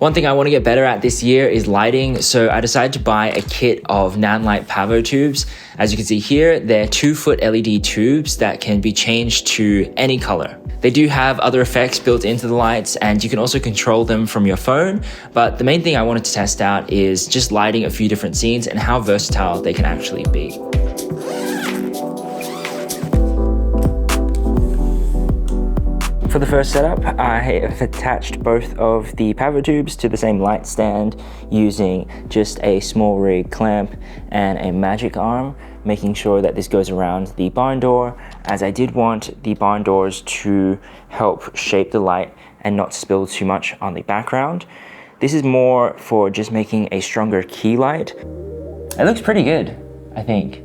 One thing I want to get better at this year is lighting, so I decided to buy a kit of Nanite Pavotubes. As you can see here, they're 2-foot LED tubes that can be changed to any color. They do have other effects built into the lights, and you can also control them from your phone, but the main thing I wanted to test out is just lighting a few different scenes and how versatile they can actually be. For the first setup, I have attached both of the Pavotubes to the same light stand using just a small rig clamp and a magic arm, making sure that this goes around the barn door, as I did want the barn doors to help shape the light and not spill too much on the background. This is more for just making a stronger key light. It looks pretty good, I think.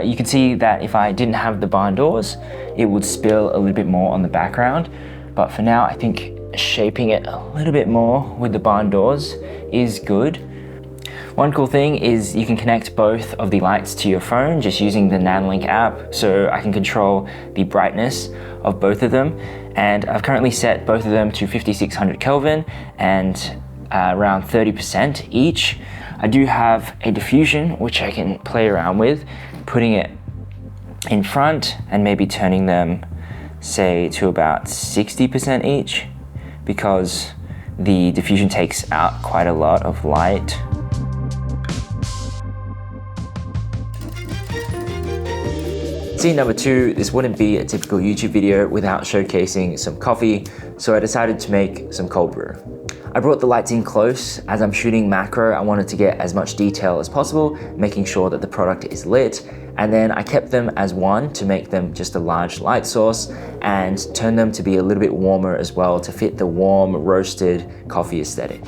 You can see that if I didn't have the barn doors, it would spill a little bit more on the background. But for now, I think shaping it a little bit more with the barn doors is good. One cool thing is you can connect both of the lights to your phone just using the Nanlink app, so I can control the brightness of both of them. And I've currently set both of them to 5600 Kelvin and around 30% each. I do have a diffusion which I can play around with, putting it in front and maybe turning them, say, to about 60% each, because the diffusion takes out quite a lot of light. Scene number 2, this wouldn't be a typical YouTube video without showcasing some coffee, so I decided to make some cold brew. I brought the lights in close. As I'm shooting macro, I wanted to get as much detail as possible, making sure that the product is lit. And then I kept them as one to make them just a large light source and turn them to be a little bit warmer as well to fit the warm, roasted coffee aesthetic.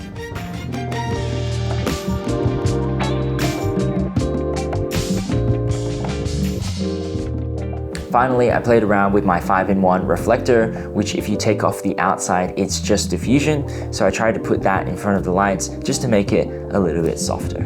Finally, I played around with my 5-in-1 reflector, which if you take off the outside, it's just diffusion. So I tried to put that in front of the lights just to make it a little bit softer.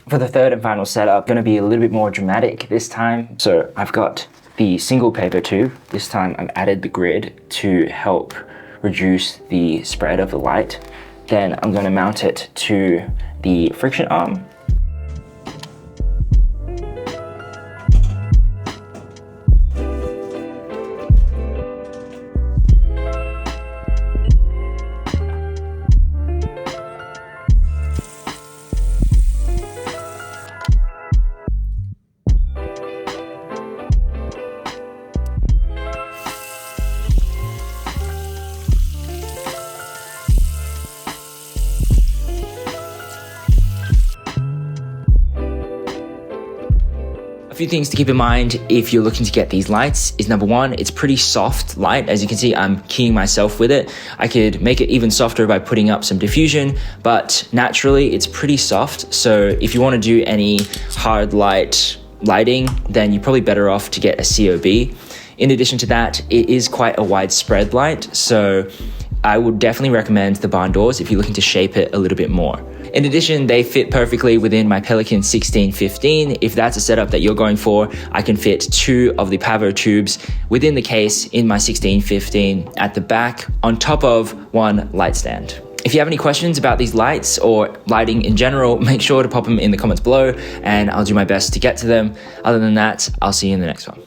For the third and final setup, going to be a little bit more dramatic this time. So I've got the single Pavotube. This time I've added the grid to help reduce the spread of the light. Then I'm going to mount it to the friction arm. A few things to keep in mind if you're looking to get these lights is number 1, it's pretty soft light. As you can see, I'm keying myself with it. I could make it even softer by putting up some diffusion, but naturally it's pretty soft. So if you want to do any hard lighting, then you're probably better off to get a COB. In addition to that, it is quite a widespread light. So I would definitely recommend the barn doors if you're looking to shape it a little bit more. In addition, they fit perfectly within my Pelican 1615. If that's a setup that you're going for, I can fit 2 of the Pavotubes within the case in my 1615 at the back on top of one light stand. If you have any questions about these lights or lighting in general, make sure to pop them in the comments below and I'll do my best to get to them. Other than that, I'll see you in the next one.